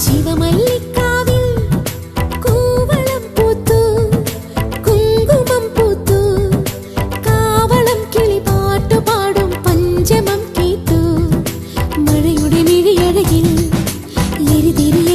ശിവമല്ലിക്കാവിൽ കൂവളം പൂത്തു കുങ്കുമം പൂത്തു കാവളം കിളി പാട്ടുപാടും പഞ്ചമം കേട്ടു മഴയുടെ മിഴിയഴകിൽ എരിതിരി